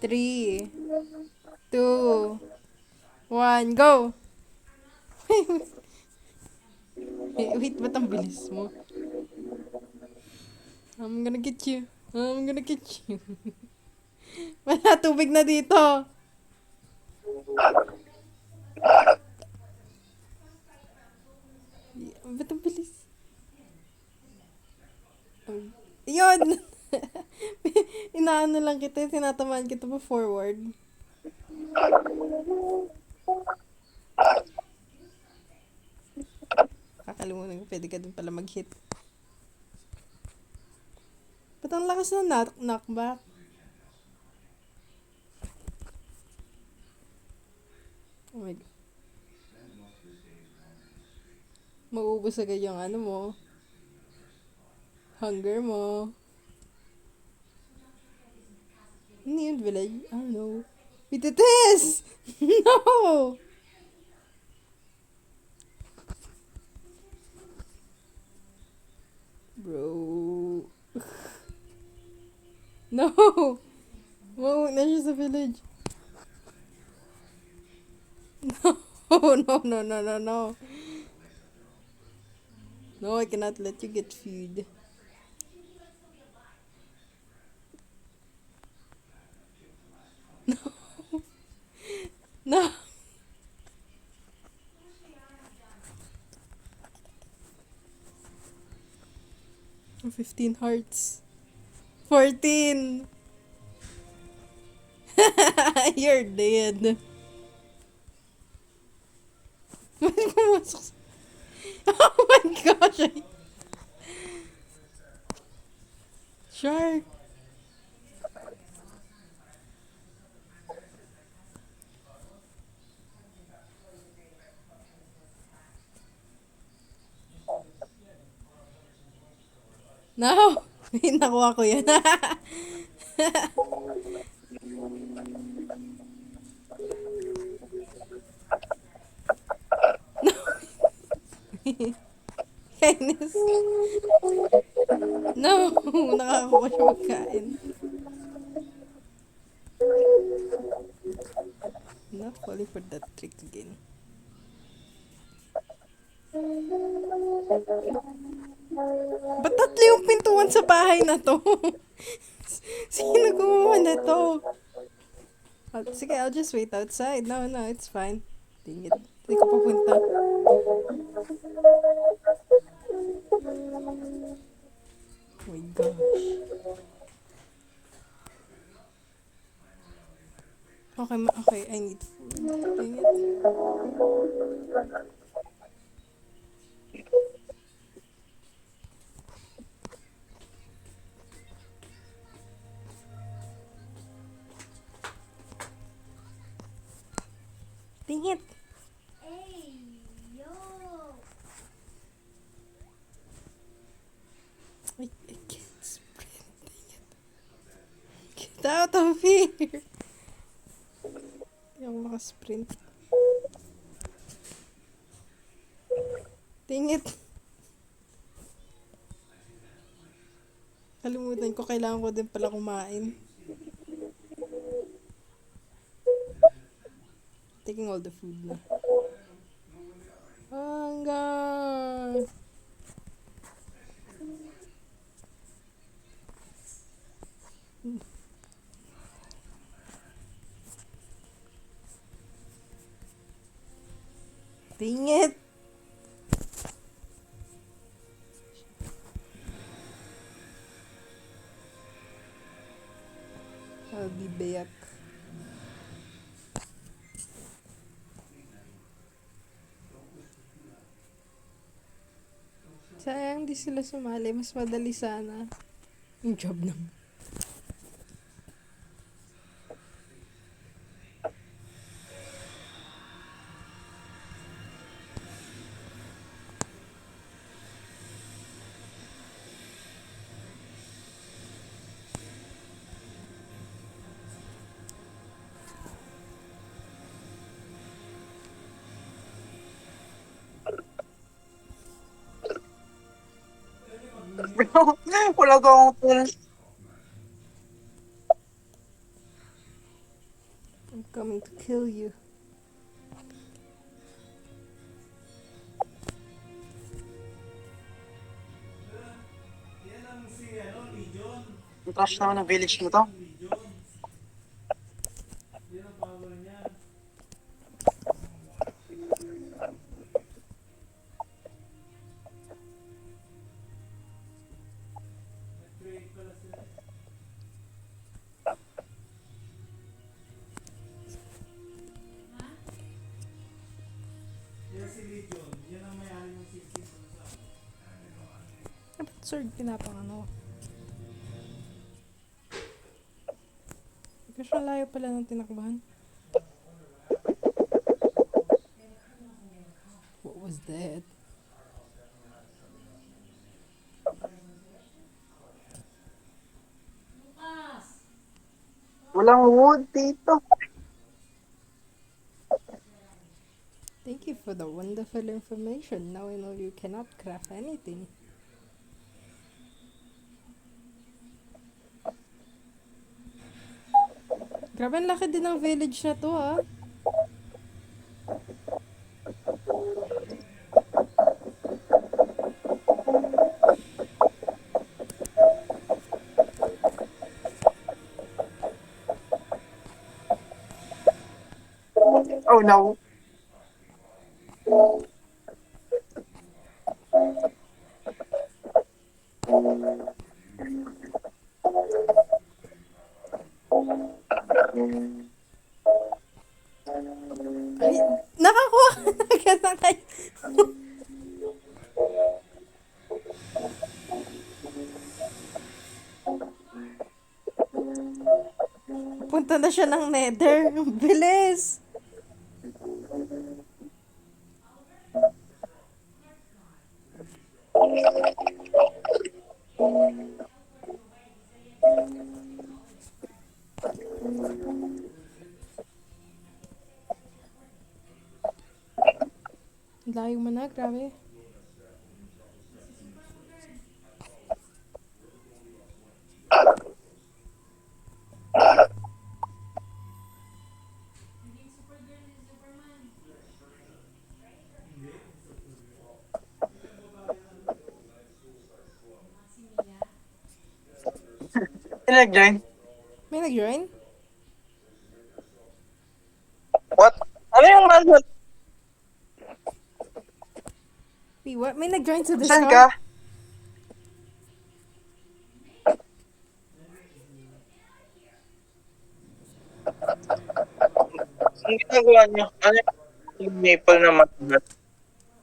3, 2, 1, go! Wait, ba't ang bilis mo? I'm gonna get you. I'm gonna get you. Wala, tubig na dito. Ba't ang bilis? Yun! Inaano lang kita, tinatamaan kita pa forward. Kakalimutan ko, pwede ka din pala mag-hit. Ba't ang lakas ng knockback? Oh my God. Mauubos agad yung ano mo. Hunger mo. Ano yun, village? I don't know. Pitates! No! Bro. No! Mauwi na siya sa village. No, no, no, no, no, no. No, I cannot let you get food. No! 15 hearts. 14! You're dead. Pumasok sa... Oh my gosh! Shark! No! Nakuha ko yan. Kainis. No! Nakakakuha siya magkain. Not falling for that trick again. Ba't tatlo yung pintuan sa bahay na to? Sino gumawa na to? Sige, I'll just wait outside. No, no, it's fine. Dang it. Hindi ko papunta. Oh my gosh. Okay, okay, I need food. Dang it. Dang it. Hey, yo. I can't sprint. Dang it. Get out of here. Hindi ako makasprint. Dang it. Kalimutan ko, kailangan ko din pala kumain. Taking all the food na. Hanggang! Dang it! I'll be back. Sayang di sila sumali. Mas madali sana. Yung job naman. Bro, wala ko akong tools. I'm coming to kill you. Ang trash naman ng village mo to. Ba't sword pinapang ano? Kasi layo pala ng tinakbahan. What was that? Walang wood dito. Thank you for the wonderful information. Now I know you cannot craft anything. Grabe, ang laki din ng village na to, ah. Oh no. Ay, nakakuha ka na agad na kayo. Punta na siya ng nether. Ang bilis. Layo mo na, grabe. Sino nag-join? May nag-join? What? Ano yung nandun? Wait, what? May nag-join sa Saan ka? Discord? Ang ginagawa niyo? Ano yung maple na matagal?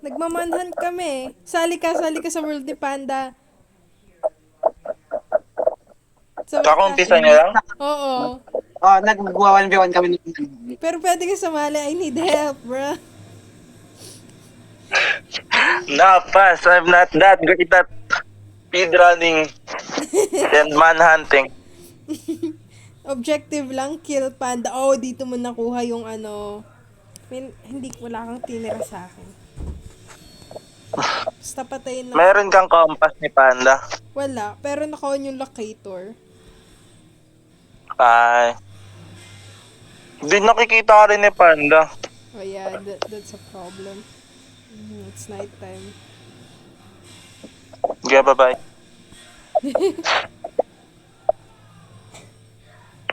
Nagmamanhunt kami. Sali ka sa World ni Panda. Sa Kakumpisa niyo lang? Oo. Oh, nag-1v1 kami nung Pero pwede ka sumali. I need help, bro. Nah, pass. I'm not that great at speedrunning and manhunting. Objective lang, kill Panda. Oh, dito mo nakuha yung ano. Hindi, wala kang tinira sa akin. Basta patayin na. Meron kang compass ni Panda. Wala, pero naka-on yung locator. Ay. Di nakikita ka rin ni Panda. Oh yeah, that's a problem. It's nighttime. Okay, bye-bye.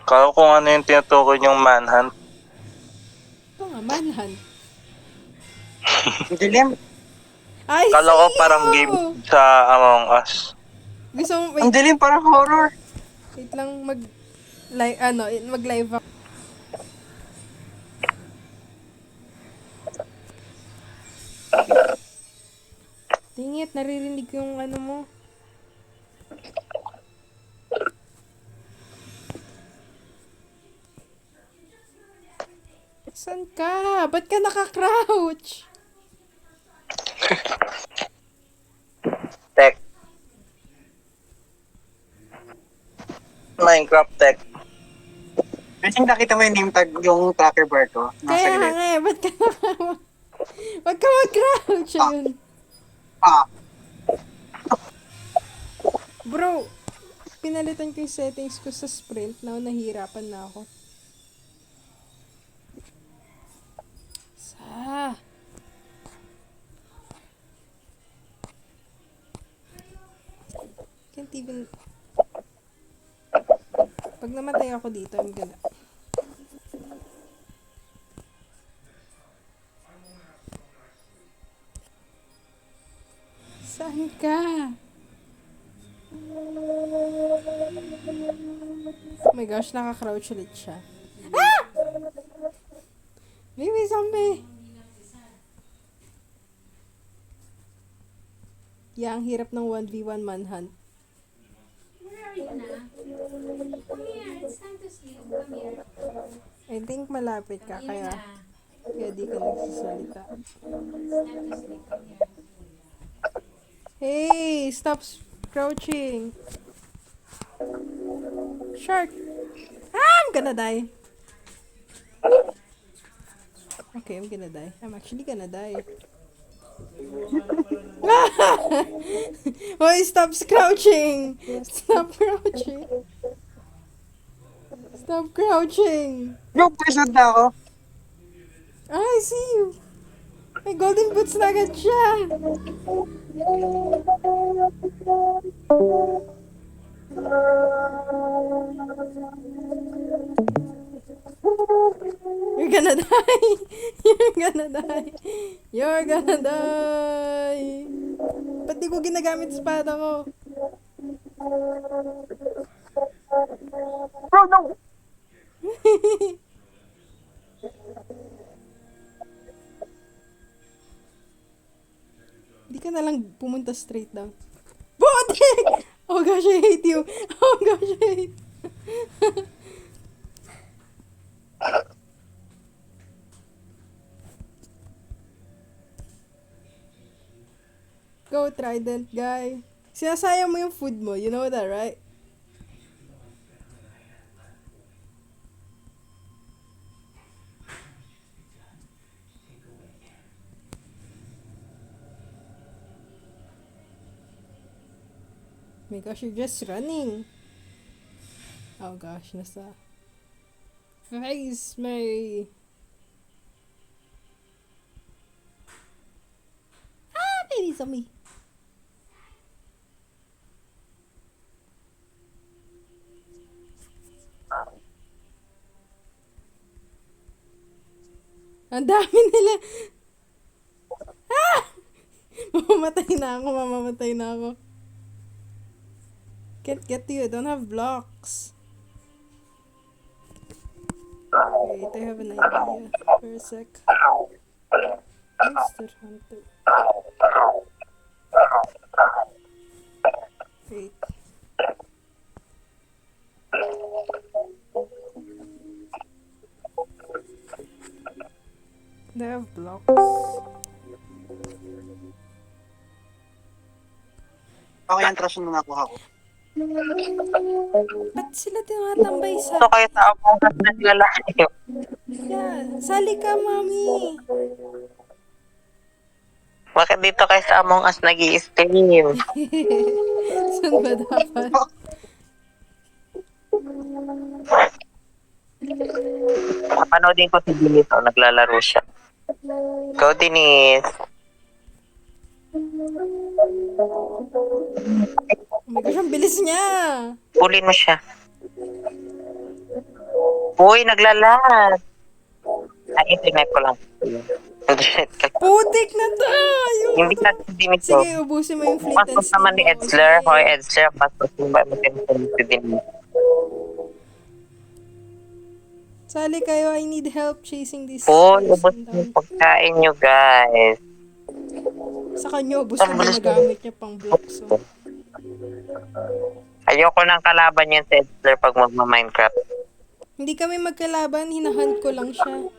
Kala ko kung ano yung tinutukoy yung manhunt. Ito nga, manhunt. dilim. Ay, Kala ko see parang you! game sa Among Us. Gusto mo, Ang wait, dilim, parang horror. wait lang, mag-live ako. Tingit, naririnig ko yung ano mo. Saan ka? Ba't ka naka-crouch? Tech. Minecraft tech. Kasi nakita mo yung name tag, yung tracker bar ko. Nasa Kaya gilid. nga eh, ba't ka Wag ka mag-crouch, ayun. Ah, Bro, pinalitan ko yung settings ko sa sprint na nahihirapan na ako. Ah. Can't even... Pag namatay ako dito, I'm gonna... Saan ka? Oh my gosh, naka-crouch ulit siya. Ah! Baby zombie! Yeah, ang hirap ng 1v1 manhunt. Where are you na? Come here. It's time to sleep. Come here. I think malapit ka, Come here kaya, na. kaya di ka nagsasalita. It's time to sleep. Come here. Hey, stop crouching. Shark. Ah, I'm gonna die. Okay, I'm gonna die. I'm actually gonna die. Hoy, stop crouching. Stop crouching. Stop crouching. Yung present na ako. Ah, I see you. May golden boots na agad siya. You're gonna die. You're gonna die. You're gonna die. Ba't di ko ginagamit espada ko? Bro, no! Di ka na lang pumunta straight down. Botik! Oh gosh, I hate you. Oh gosh, I hate. Go, Trident guy. Sinasayang mo yung food mo. You know that, right? My gosh, you're just running. Oh gosh, nasa face Mary. Ah, baby zombie. Ang dami nila. Ah! Mamamatay na ako, mamamatay na ako. Can't get to you, I don't have blocks. Wait, I have an idea. For a sec. Monster Hunter. Wait. They have blocks. Okay, yung trash na nakuha ko. Ba't sila tinatambay sa... Ito kayo sa Among Us naglalayo. Yeah, sali ka, mami. Bakit dito kayo sa Among Us nag-i-stream? Saan ba dapat? Napanoodin ko si Denise, naglalaro siya. Go, Denise. Oh my gosh, ang bilis niya. Pulin mo siya. Uy, naglalag. Ay, internet ko lang. Internet ka. Putik na tayo. Hindi na si Denise. Sige, ubusin mo yung fleet and Pasok naman ni steam mo. Edsler. Sige. Hoy, Edsler, pasok mo ba si Denise? Sali kayo, I need help chasing this Uy, ubos person yung down. pagkain nyo, guys. Sa kanya, ubos na ginagamit niya pang blocks. So. Ayoko nang kalaban yun si Edsler pag magma-Minecraft. Hindi kami magkalaban, hinahunt ko lang siya.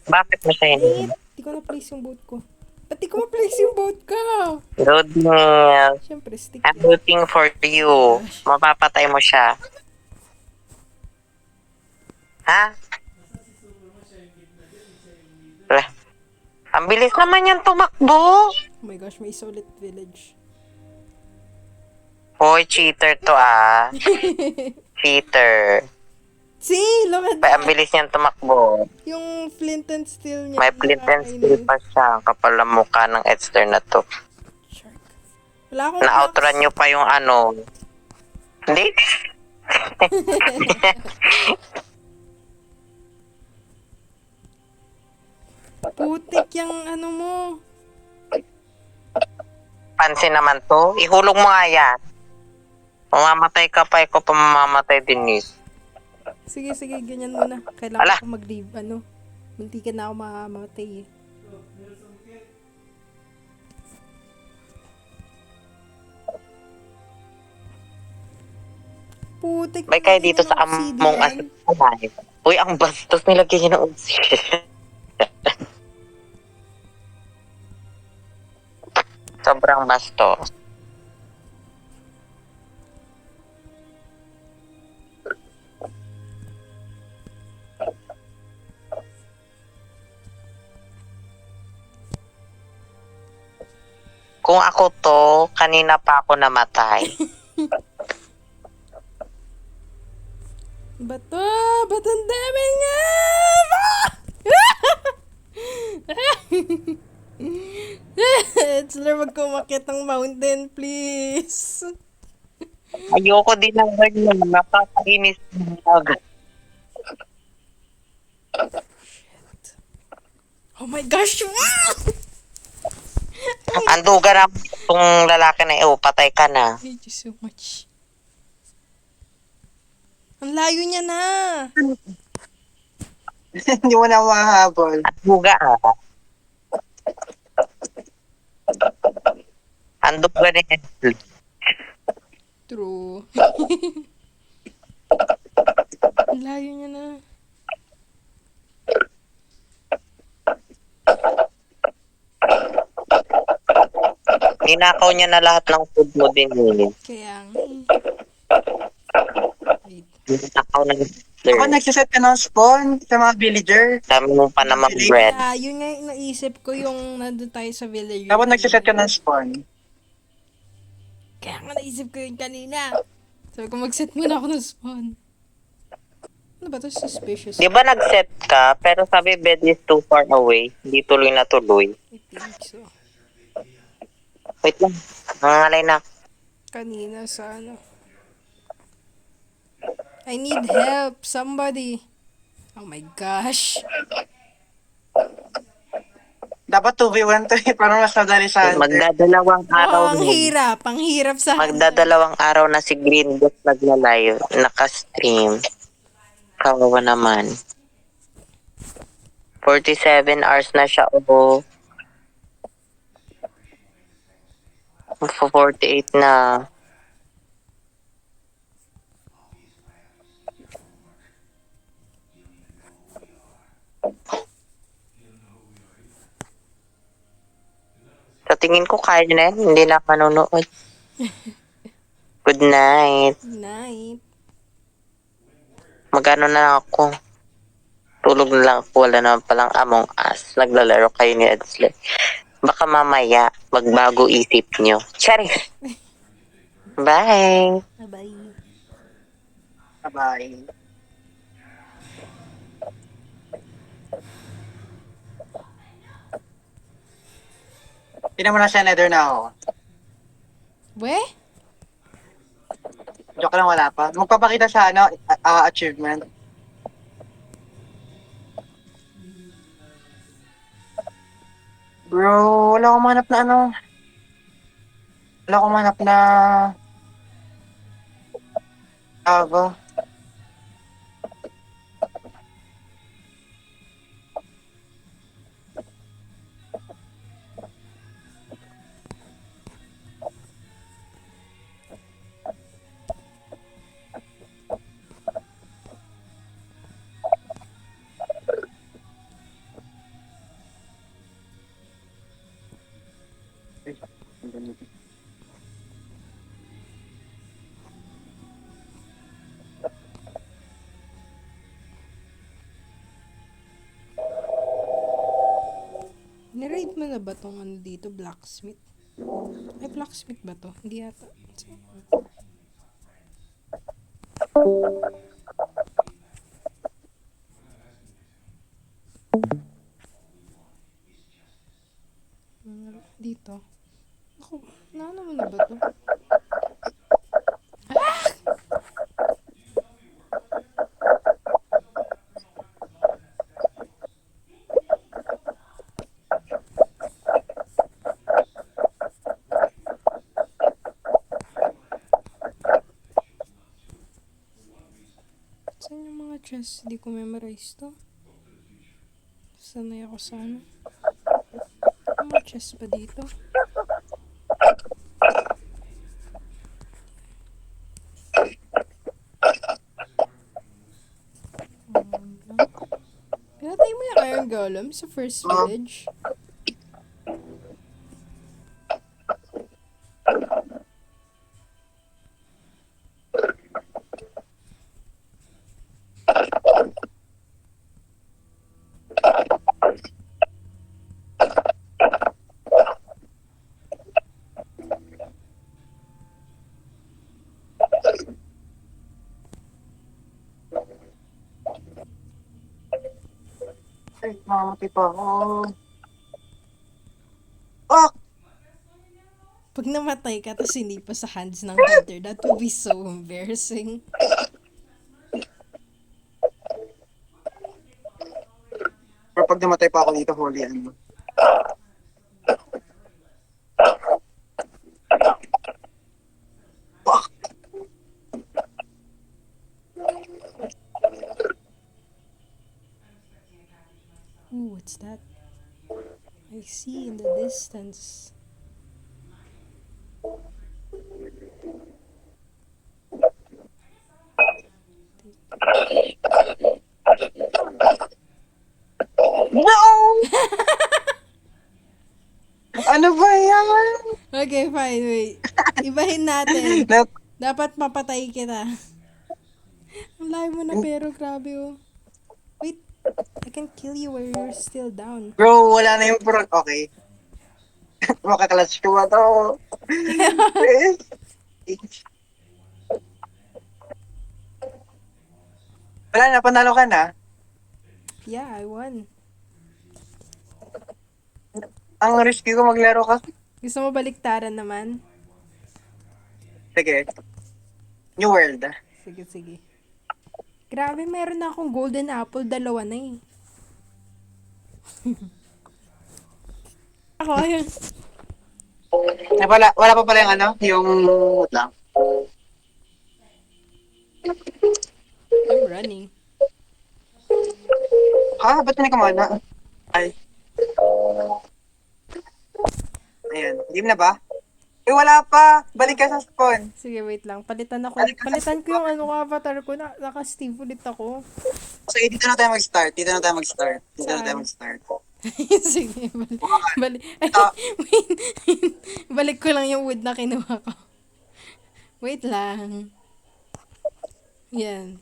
Bakit mo siya Wait, yun? di ko na-place yung boat ko. Ba't di ko ma-place yung boat ka? Rodney, Siyempre, stick I'm yan. rooting for you. Mapapatay mo siya. Ha? Wala. Ang bilis naman yan tumakbo. Oh my gosh, may solid village. Hoy, cheater to ah. Cheater. See, look at Ang that. bilis niyang tumakbo. Yung flint and steel niya. May flint and steel pa siya. Ang kapal ng mukha ng Edster na to. Shark. Wala akong Na-outrun nyo pa yung ano. Hindi? Putik yung ano mo. Pansin naman to. Ihulog mo nga yan. Mamamatay ka pa, ikaw pa mamamatay din, Nis. Sige, ganyan muna. Kailangan Ala. ko mag-leave. Munti ka na ako mamamatay eh. Putik. Bay kayo dito sa obsidian. Among Us. Uy, ang bastos nilagyan niya ng obsidian. Sobrang bastos. Kung ako to, kanina pa ako namatay. Bato! Ba't ang dami nga? It's wag ko umakyat ng mountain, please. Ayoko din ng ganyan. Nakakainis na. Oh my gosh! Anduga na itong lalaki na iyo, patay ka na. Thank you so much. Ang layo niya na. Hindi mo na mahabol. Anduga ah. Anduga na yan. True. Ang layo niya na. Ninakaw niya na lahat ng food mo din yun. Kaya nga eh. Wait. Ninakaw na Ako nagsiset ka ng spawn sa mga villager. dami mo pa namang bread. Yun nga yung naisip ko yung nandun tayo sa village. Ako nagsiset ka ng spawn. Kaya nga naisip ko yun kanina. Sabi ko mag-set muna ako ng spawn. Ano ba to? Suspicious. Di ba nag-set ka, pero sabi bed is too far away. Hindi tuloy na tuloy. I think so. Wait lang. Nangangalay na. Kanina sa ano. I need help. Somebody. Oh my gosh. Dapat 2v1 to eh. Parang mas madali sa hunter. Magdadalawang araw Ang na. hirap. Ang hirap sa... Magdadalawang araw na si Green Dot nagla-live. Naka-stream. Kawawa naman. 47 hours na siya. Oo. 48 na. Sa tingin ko kaya na yan. Hindi na manonood. Good night. Night. Magano na lang ako. Tulog na lang ako. Wala naman palang Among Us. Naglalaro kayo ni Edsler. Baka mamaya magbago isip nyo. Charis! Bye! Bye-bye. Bye-bye. Tignan mo na siya, nether na ako. We? Joke lang, wala pa. Magpapakita sa achievement. Bro, wala akong manap na ano. Wala akong manap na... Ava. Niraid mo na ba tong ano dito? Blacksmith? Ay, blacksmith ba to? Hindi yata. to. Ako, naman na ba to? Saan yung mga chess? Hindi ko memorize to. Sanay ako sa ano. May mga chess pa dito. Pinatay mo yung Iron Golem sa first village. Ay, mamamatay pa ako. Oh! Pag namatay ka, tapos hindi pa sa hands ng hunter, that would be so embarrassing. Pero pag namatay pa ako dito, holy ano. Fuck! Ooh, what's that? I see in the distance. No! Ano ba yan? Okay, fine, wait. Ibahin natin. Nap- Dapat mapatay kita. Ang layo mo na pero grabe oh. Wait, I can kill you where you're still down. Bro, wala na yung pro... Okay. Makaklatch ko ba to? Wala na, panalo ka na. Yeah, I won. Ang risky ko maglaro ka. Gusto mo baliktaran naman? Sige. New World. Sige, sige. Grabe, meron na akong golden apple. Dalawa na eh. Ako, ayun. Ay, wala pa pala yung ano? Yung... Wait lang. I'm running. Ha? Ba't may kumana? Ay. Ayan. Hindi na ba? Eh, wala pa. Balik ka sa spawn. Sige, wait lang. Palitan ko yung ano avatar ko. Naka-Steve ulit ako. Sige, dito na tayo mag-start. Dito na tayo mag-start. Sige, balik. Ay, Ah. wait. Balik ko lang yung wood na kinuha ko. Wait lang. Yan.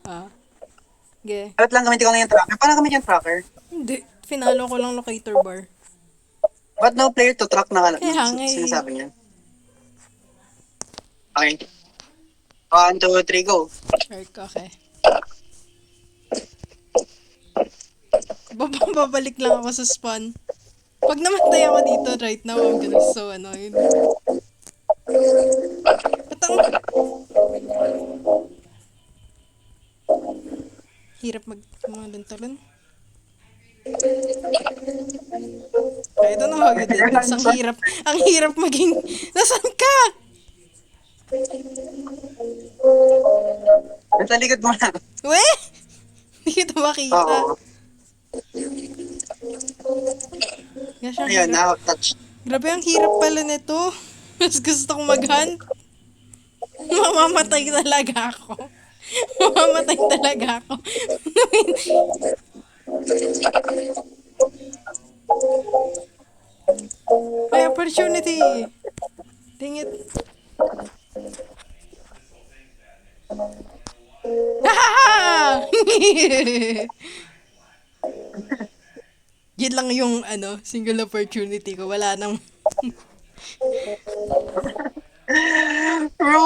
Ah. Okay. Dapat lang gamitin ko na yung tracker. Paano gamitin yung tracker? Hindi. Finalo ko lang locator bar. Ba't no player to track na Kaya nga eh. sinasabi niya? Okay. 1, 2, 3, go. Okay. Babalik lang ako sa spawn. Pag namatay ako dito right now, I'm gonna be so annoyed. Patang! Hirap talon. I don't know how you did this. Ang hirap maging... Nasaan ka? Nasa likod mo na. We? Hindi kita makita. Oo. Kaya siya Ayun, hirap. now touch. Grabe, ang hirap pala nito. Mas gusto kong mag-hunt. Mamamatay talaga ako. Mamamatay talaga ako. May opportunity. Dang it. Ha! Yun lang yung single opportunity ko. Wala nang Bro,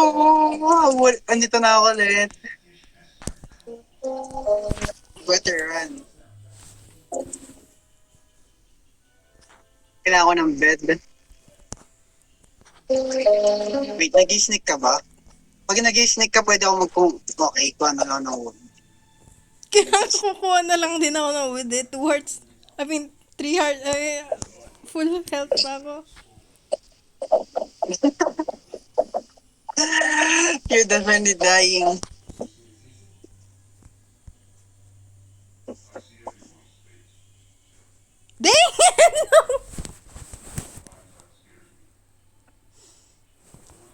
andito na ako ulit. Better run. Kailangan ko ng bed. Wait, nag-sneak ka ba? Pag nag-sneak ka, pwede ako okay, kung ano lang ng wood. Kaya kukuha na lang din ako ng with it. 2 hearts. I mean, 3 hearts. Full health pa ako. You're definitely dying. Dang it!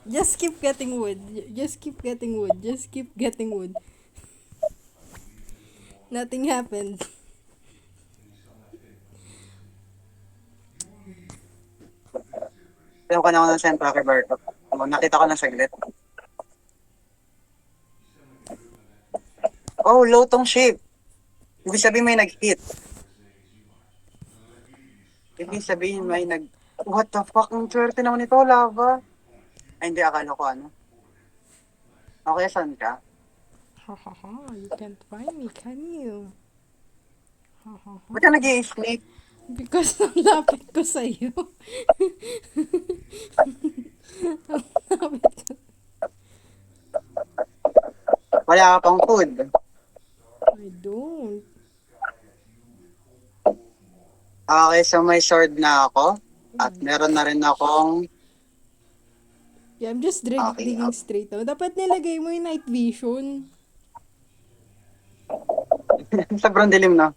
Just keep getting wood. Just keep getting wood. Just keep getting wood. Nothing happened. Alam ko na ako ng Santa Roberto. Nakita ko na saglit. Oh, low tong shape. Ibig sabihin may nag-hit. Ibig sabihin may nag... What the fuck? Ang swerte naman ito, lava. Ay, hindi, akala ko ano. Okay, saan ka? Ha ha ha, you can't find me, can you? Ha ha ha. Ba't ka nag-i-sneak? Because ang lapit ko sa'yo. Ang lapit ko. Wala ka pang food. I don't. Okay, so may sword na ako. At meron na rin akong... Yeah, I'm just Okay, digging straight out. Dapat nilagay mo yung night vision. Sobrang dilim na.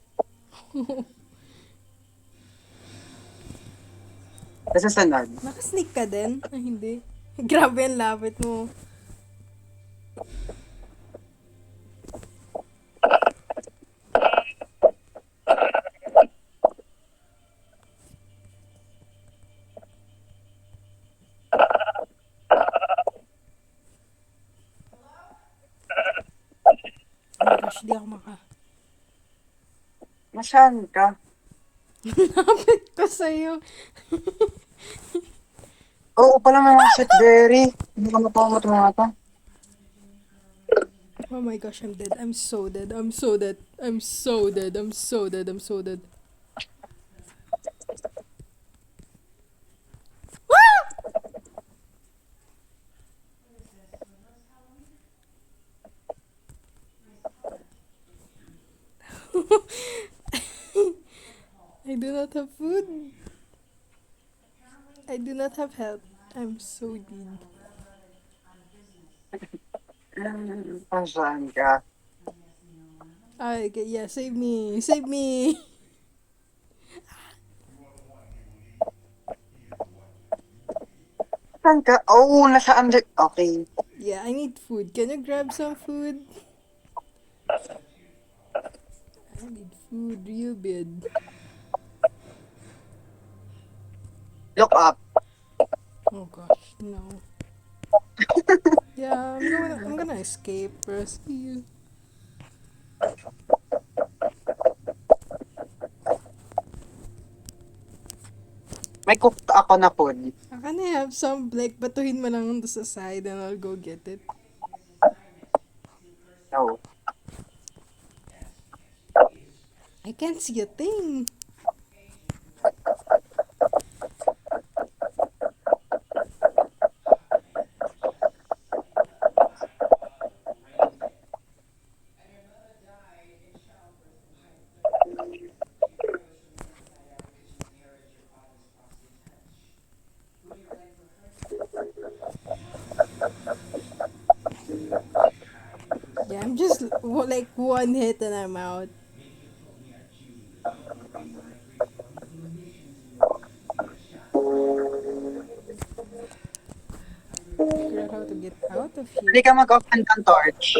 Sa sunod. Nakasneak ka din? Ay, hindi. Grabe ang lapit mo. Oh my gosh, di ako maka. Nasaan ka? Lapit ko sa'yo. Oo pala mga shitberry. Hindi ka mapakamot mga ito. Oh my gosh, I'm dead. I'm so dead. I'm so dead. I'm so dead. I'm so dead. I'm so dead. I do not have food. I do not have help. I'm so dead. Nasaan ka? Okay, yeah, save me. Save me. Nasaan ka? Oh, nasa under... Okay. Yeah, I need food. Can you grab some food? I need food real bad. Look up. Oh gosh, no. Yeah, I'm gonna escape first. See you. May cooked ako na food. Can I have some, like, batuhin mo lang sa side and I'll go get it. No. I can't see a thing. Yeah, I'm just like one hit and I'm out. Figure out how to get out of Hindi here. ka mag-open ng torch.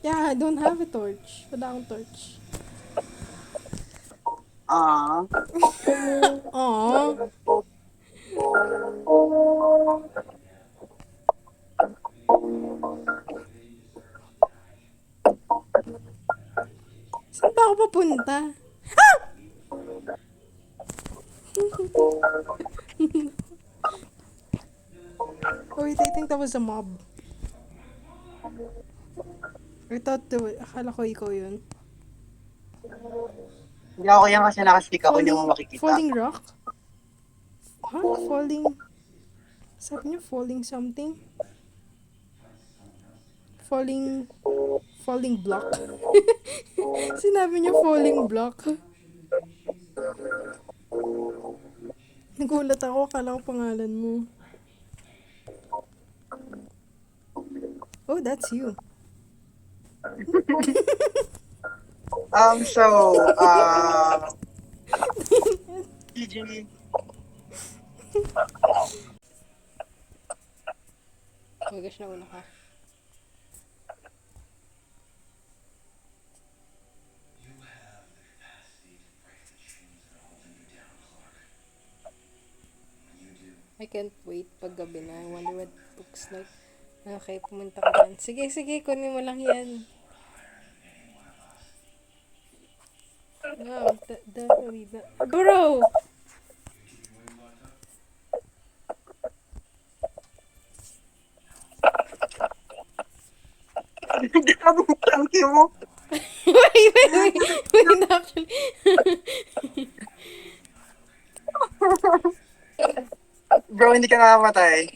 Yeah, I don't have a torch. Wala akong torch. Ah. Aww. Saan ba ako papunta? Ah! Oh wait, I think that was a mob. Akala ko ikaw yun. Hindi ako yan kasi nakastick ako, hindi mo makikita. Falling rock? Huh? Falling Sabi niyo falling something? Falling block. Sinabi niyo falling block. Nagulat ako, kala ko pangalan mo. Oh, that's you. So, GG. Oh gosh, nauna ka. I can't wait pag gabi na. I wonder what it looks like. Okay, pumunta ka dyan. Sige, sige, kunin mo lang yan. Wow, definitely not. Bro! Grabe yung tangki mo. Wait, actually. Bro, hindi ka nakamatay.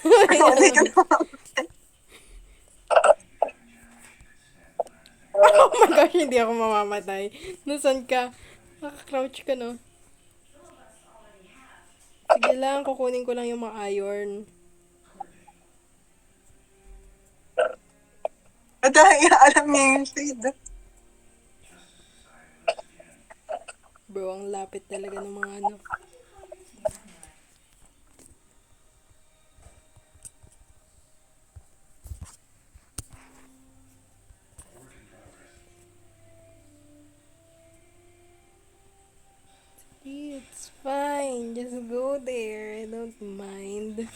Bro, hindi ka nakamatay. Oh my gosh, hindi ako mamamatay. Nasaan ka? Nakaka-crouch ka, no? Sige lang, kukunin ko lang yung mga iron. Dahil alam niya yung shade. Bro, ang lapit talaga ng mga ano. It's fine. Just go there. I don't mind.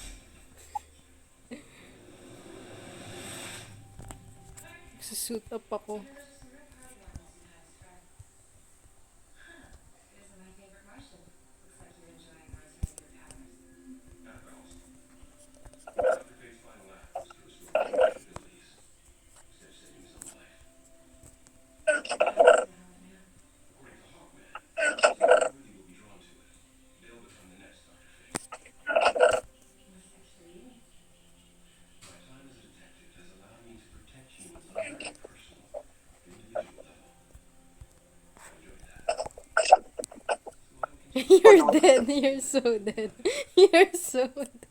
Suit up ako. You're dead. You're so dead. You're so dead.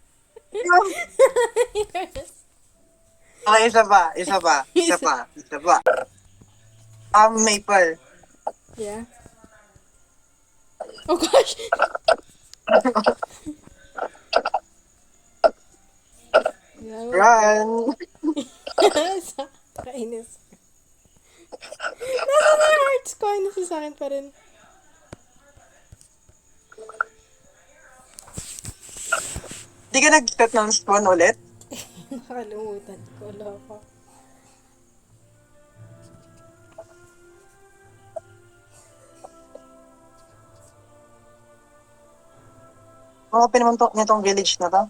Okay, isa pa. Maple. Yeah. Oh gosh! Yeah, Run! kainis. Nasaan na yung hearts ko? Ay, nasa sa akin pa rin. Di ka nag-set ng spawn ulit? Nakalimutan ko. Loko. Open naman to, nitong village na to.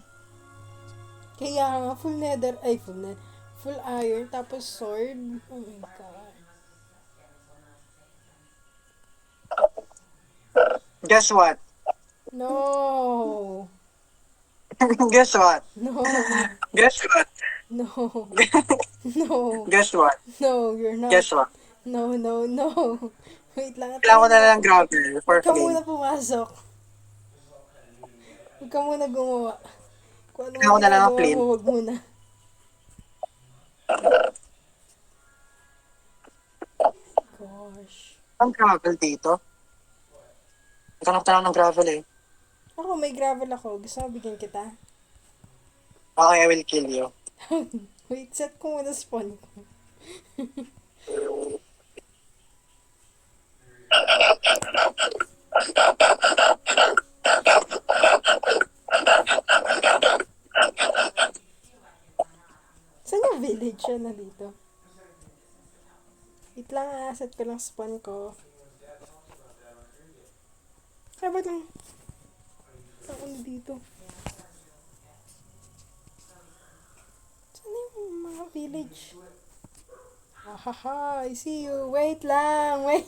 Kaya nga, full iron, tapos sword. Oh my god. Guess what? No! Guess what? No! Guess what? No! No! Guess what? No, you're not. Guess what? No. Wait lang. Kailangan ko na lang ng gravel for Huwag ka play. muna pumasok. Huwag ka muna gumawa. Kung ano Kailangan ko na lang ng ginagawa flint. mo, huwag muna. Gosh. Ang gravel dito. Naghanap na lang ng gravel eh. Ako, may gravel ako. Gusto mo bigyan kita? Okay, I will kill you. Wait, set ko muna spawn ko. Saan yung village siya na dito? Wait lang set ko lang spawn ko. Ay, ba't lang? Ako na dito. Saan yung mga village? Ahaha, I see you. Wait lang, wait.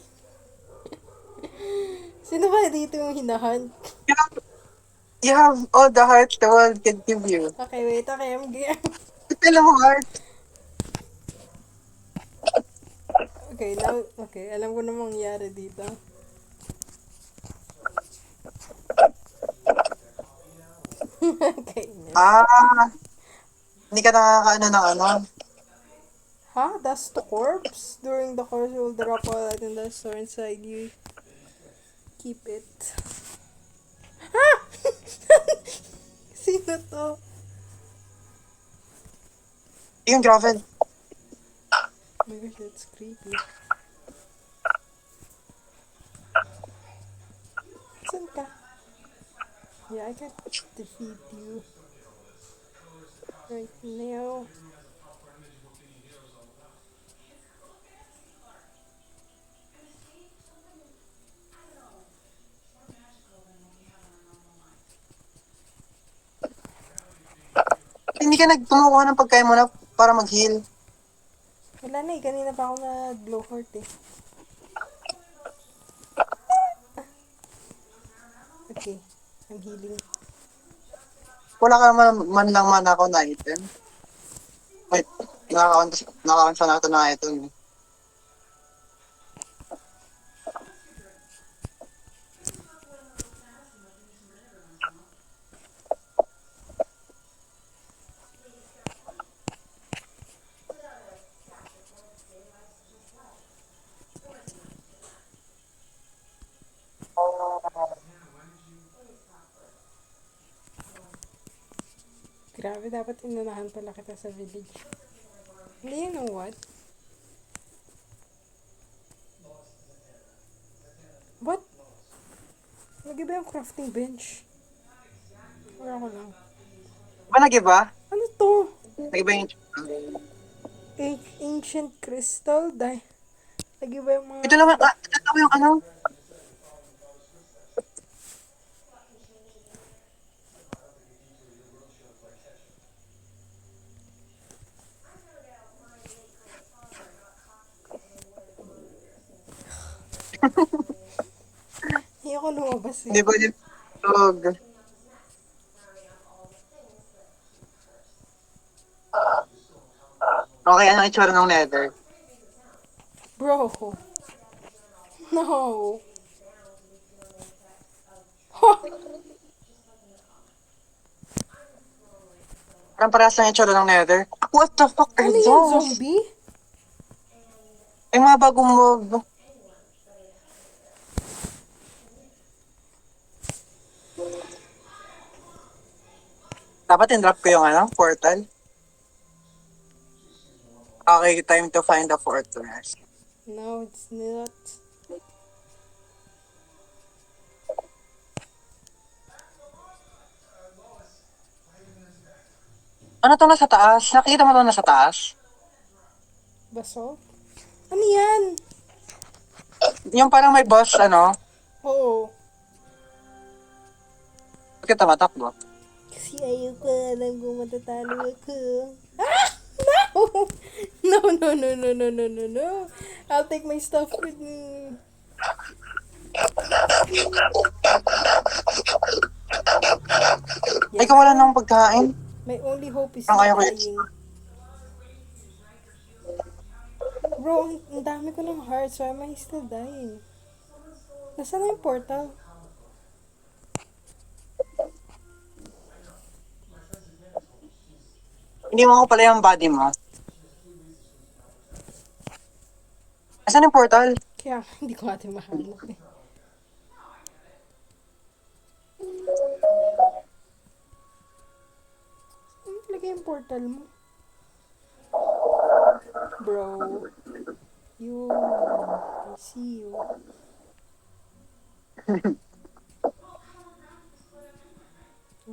Sino ba dito yung hinahunt? You have all the heart the world can give you. Okay, wait. Okay, I'm gear. Tila mo heart. Okay, now, okay. Alam ko na mangyari dito. Okay. Ah, hindi ka nakakaano ng ano. Huh? That's the corpse? During the course, you will drop all item that store inside you. Keep it. Ah! Sino to? Yung gravel. Oh my gosh, that's creepy. Saan ka? Yeah, I can't defeat you right now. Hindi ka nagtumukuha ng pagkain mo na para mag-heal. Wala na eh, kanina pa ako na-glow heart eh. Okay, I'm healing. Wala ka man lang ako na item. Wait, nakakaunsa na ito na item. Grabe, dapat inunahan pala kita sa village. Hindi, you know what? What? Lagi ba yung crafting bench? Wala ko lang. Ba nag-iba? Ano to? Nag-iba yung... Ancient crystal? Lagi ba yung mga... Ito naman, ito yung ano? Ayoko lumabas eh. Hindi ba yung dog? Okay, anong itsura ng nether? Bro. No. Parang parehas ng itsura ng nether. What the fuck are Ano yan, those? zombie? Ay, mga bagong mob. Dapat in-drop ko yung ano, portal. Okay, time to find the fortress. No, it's not. Ano to nasa taas? Nakita mo to nasa taas? Basalt? Ano yan? Yung parang may boss, ano? Oo. Bakit ka matakbo? Kasi ayaw ko alam kung matatalo ako. Ah! No! No, no, no, no, no, no, no, no. I'll take my stuff with me. Ay, kawalan ng pagkain. My only hope is Ang not ayaw ko dying. Bro, ang dami ko ng hearts. Why am I still dying? Nasaan na yung portal? Hindi mo ko pala yung body mo. Asan yung portal? Kaya hindi ko ate mahanap eh. Ano talaga yung portal mo? Bro. You. I see you. I'm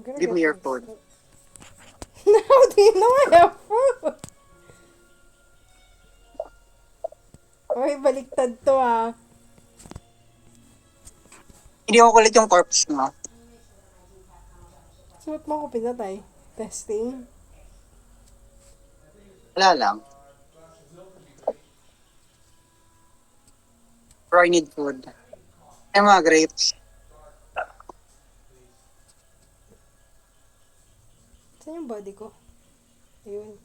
gonna Give get me your my food. stuff. How do you know I have food? Oy, baliktad to ah. Hindi ko kulit yung corpse mo. So, ba't mo ako pinatay? Testing? Wala lang. Bro, I need food. Ay, mga grapes. body ko. Ayun.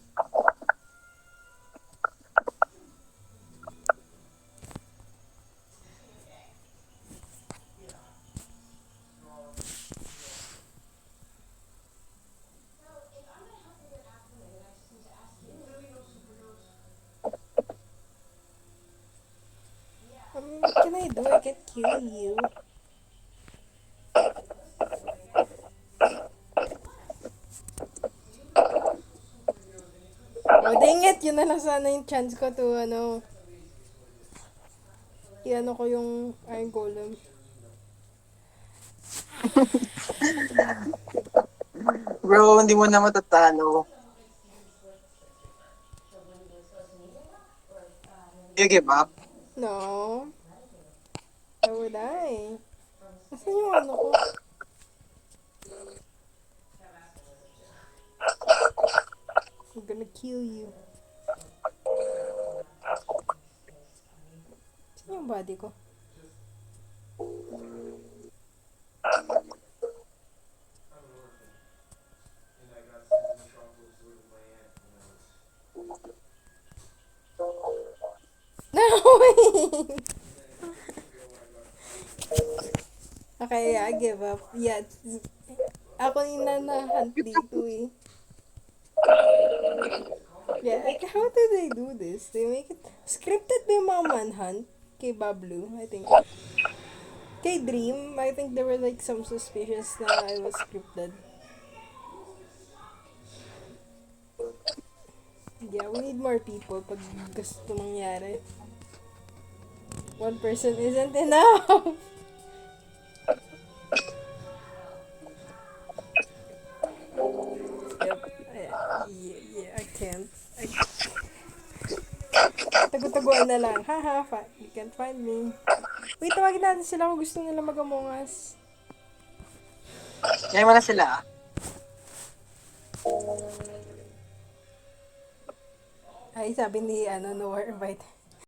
What can I do? I can't kill you. Oh, dang it! Yun na lang sana yung chance ko to, i-ano ko yung Iron Golem. Bro, hindi mo na matatalo. You give up? No. Why would I? Nasaan yung ano ko? I'm gonna kill you. Saan yung body ko? No! Okay, yeah, I give up. Yeah. Ako yung nanahunt dito eh. Yeah, like, how do they do this? They make it... Scripted ba yung mga manhunt? Kay Bablu, I think. Kay Dream, I think there were like some suspicious na I was scripted. Yeah, we need more people pag gusto mangyari. One person isn't enough! Yep. Yeah, I can't. Tago-taguan na lang. Haha, you can't find me. Wait, tawagin natin sila kung gusto nila mag-Among Us. Ngayon mo na sila. Ay, sabi ni, no more invite.